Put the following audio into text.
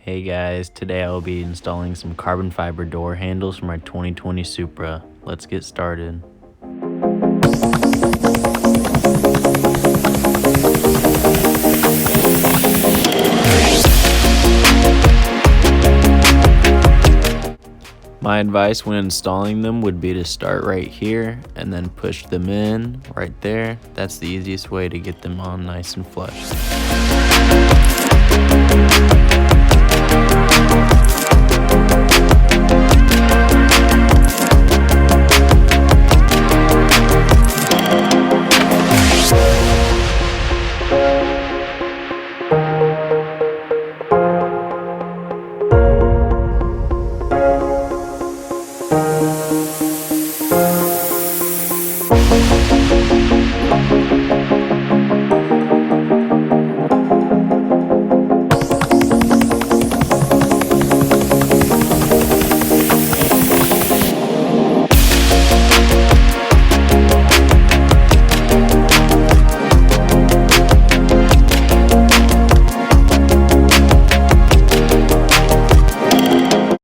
Hey guys, today I will be installing some carbon fiber door handles for my 2020 Supra. Let's get started. My advice when installing them would be to start right here and then push them in right there. That's the easiest way to get them on nice and flush.